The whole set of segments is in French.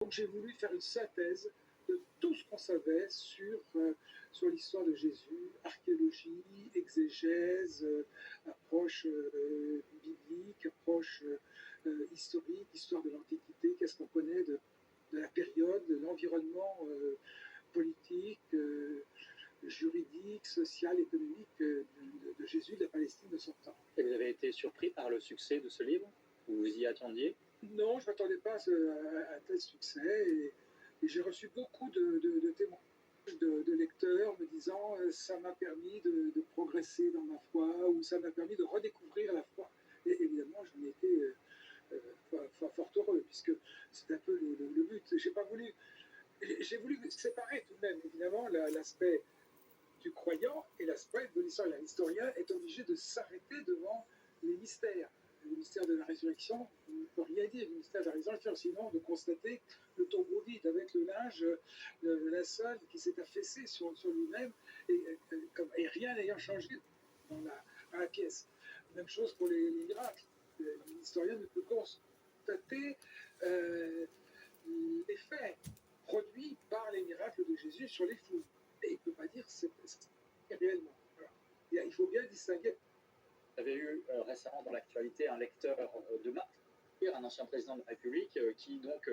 Donc j'ai voulu faire une synthèse de tout ce qu'on savait sur l'histoire de Jésus, archéologie, exégèse, approche biblique, approche historique, histoire de l'Antiquité, qu'est-ce qu'on connaît de la période, de l'environnement politique, juridique, social, économique de Jésus, de la Palestine de son temps. Et vous avez été surpris par le succès de ce livre? Vous vous y attendiez? Non, je ne m'attendais pas à un tel succès et j'ai reçu beaucoup de témoignages de lecteurs me disant ça m'a permis de progresser dans ma foi ou ça m'a permis de redécouvrir la foi. Et évidemment, j'en ai été fort heureux puisque c'est un peu le but. J'ai voulu séparer tout de même évidemment l'aspect du croyant et l'aspect de l'historien. L'historien est obligé de s'arrêter devant les mystères. Le mystère de la résurrection, on ne peut rien dire du mystère de la résurrection, sinon de constater le tombeau vide avec le linge, le linceul qui s'est affaissé sur lui-même et rien n'ayant changé dans la pièce. Même chose pour les miracles. L'historien ne peut constater les faits produits par les miracles de Jésus sur les foules. Et il ne peut pas dire c'est réellement. Voilà. Il faut bien distinguer. Vous avez eu récemment dans l'actualité un lecteur de Marc, un ancien président de la République, qui donc,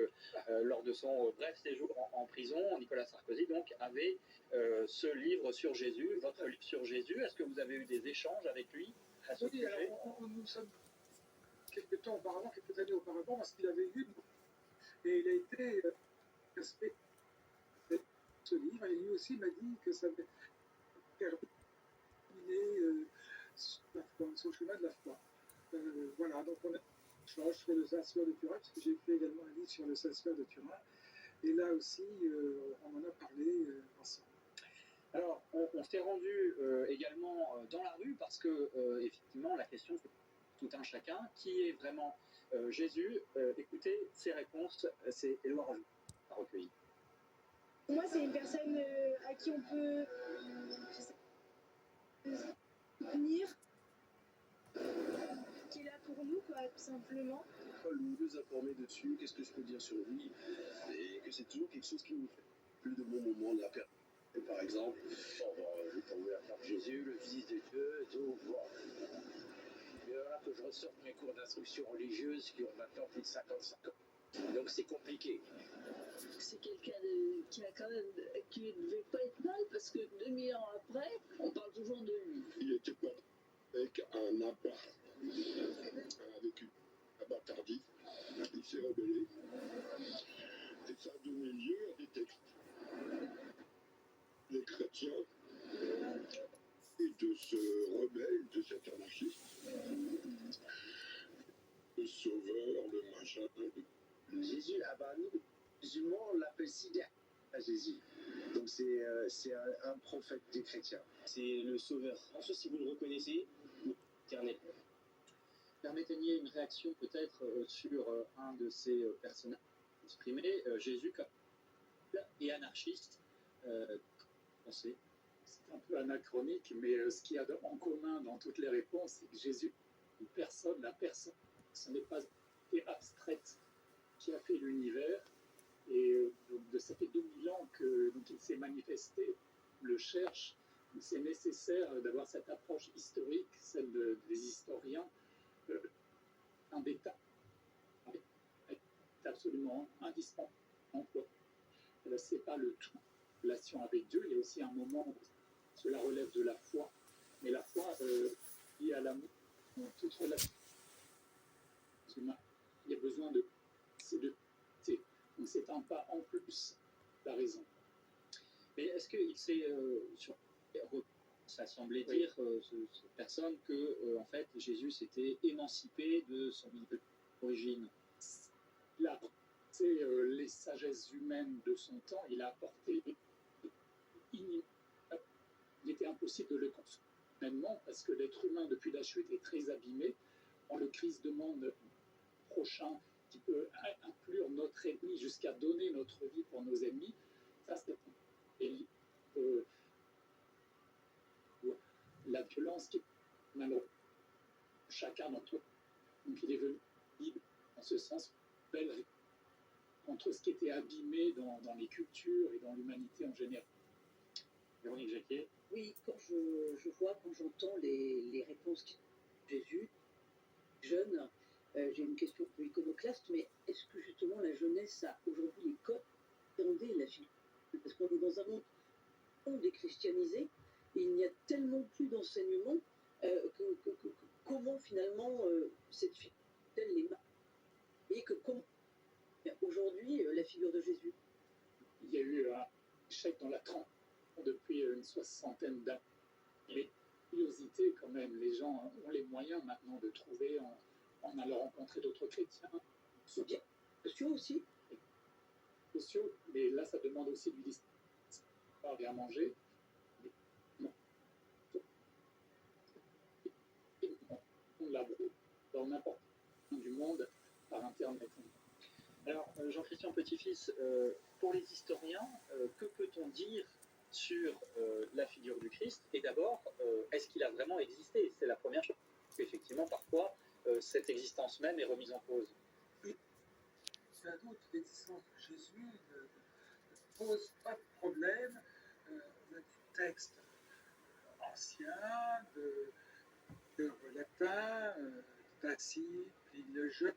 lors de son bref séjour en prison, Nicolas Sarkozy, donc, avait ce livre sur Jésus, votre livre sur Jésus. Est-ce que vous avez eu des échanges avec lui à ce sujet? Alors, nous sommes quelques années auparavant, parce qu'il avait lu et il a été respecté ce livre, et lui aussi m'a dit que ça avait terminé son chemin de la foi. Voilà, donc on a échangé sur le Saint-Suaire de Turin, parce que j'ai fait également un livre sur le Saint-Suaire de Turin, et là aussi, on en a parlé ensemble. Alors, on s'est rendu également dans la rue, parce que, effectivement, la question, c'est tout un chacun, qui est vraiment Jésus. Écoutez, ses réponses, c'est Éloi a recueilli. Pour moi, c'est une personne à qui on peut soutenir, qui est là pour nous, quoi, tout simplement. Paul nous a formés dessus, qu'est-ce que je peux dire sur lui? Et que c'est toujours quelque chose qui nous fait plus de bons moments de la période. Par exemple, je vais tomber à faire Jésus, le Fils de Dieu, tout. Bon. Et voilà que je ressorte mes cours d'instruction religieuse qui ont maintenant plus de 55 ans. Donc c'est compliqué. C'est quelqu'un qui a quand même, qui ne devait pas être mal parce que 2000 ans après, on parle toujours de lui. Il était pas avec un abat, avec une abat tardif. Il s'est rebellé et ça a donné lieu à des textes. Les chrétiens et de ce rebelle, de cet anarchiste, le sauveur, le machin. Jésus, nous, musulmans, on l'appelle Sidère à Jésus. Donc c'est un prophète des chrétiens. C'est le sauveur. Ensuite, si vous le reconnaissez, éternel. Permettez-moi une réaction peut-être sur un de ces personnages exprimés, Jésus comme et anarchiste. C'est un peu anachronique, mais ce qu'il y a en commun dans toutes les réponses, c'est que Jésus, la personne, ce n'est pas une abstraite qui a fait l'univers, et donc ça fait 2000 ans qu'il s'est manifesté, le cherche, donc c'est nécessaire d'avoir cette approche historique, celle des historiens, un détail est absolument indispensable. C'est pas le tout. Relation avec Dieu, il y a aussi un moment où cela relève de la foi, mais la foi liée à l'amour, toute relation humaine, il y a besoin de donc c'est un pas en plus, la raison. Mais est-ce qu'il s'est ça semblait dire cette personne que en fait Jésus s'était émancipé de son origine? Là, c'est les sagesses humaines de son temps, il a apporté. Il était impossible de le construire humainement parce que l'être humain, depuis la chute, est très abîmé. Dans le Christ demande prochain qui peut inclure notre ennemi jusqu'à donner notre vie pour nos ennemis. Ça, c'est la violence qui est malheureusement chacun d'entre eux. Donc il est venu libre en ce sens, belle entre ce qui était abîmé dans les cultures et dans l'humanité en général. Véronique Jacquier. Oui, quand quand j'entends les réponses de Jésus, jeune, j'ai une question un peu iconoclaste, mais est-ce que justement la jeunesse a aujourd'hui les codes d'appréhender la figure? Parce qu'on est dans un monde déchristianisé, et il n'y a tellement plus d'enseignement comment finalement cette figure les marque et que comment aujourd'hui la figure de Jésus. Il y a eu un échec dans la trempe depuis une soixantaine d'années. Mais curiosité quand même, les gens ont les moyens maintenant de trouver en allant rencontrer d'autres chrétiens. Sociaux aussi. Sociaux, mais là ça demande aussi du discours et à manger. On l'a dans n'importe où du monde par Internet. Alors, Jean-Christian Petit-Fils, pour les historiens, que peut-on dire sur la figure du Christ? Et d'abord, est-ce qu'il a vraiment existé? C'est la première chose. Effectivement, parfois, cette existence même est remise en cause. Sans doute, l'existence de Jésus ne pose pas de problème. On a des textes anciens, de latin, Tacite, Pline le Jeune,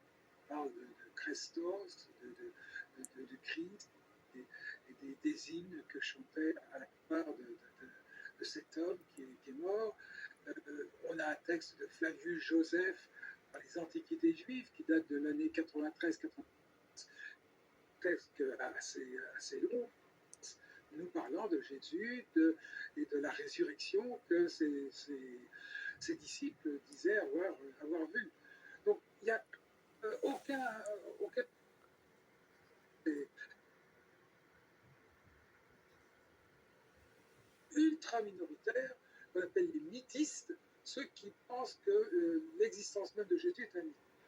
parle de Christos, de Christ, et des hymnes que chantait à la part de cet homme qui est mort. On a un texte de Flavius Joseph dans les Antiquités juives qui date de l'année 93-94, texte assez long, nous parlant de Jésus et de la résurrection que ses disciples disaient avoir vu. Donc il n'y a aucun ultra minoritaire qu'on appelle les mythistes, ceux qui pensent que l'existence même de Jésus est un mythe.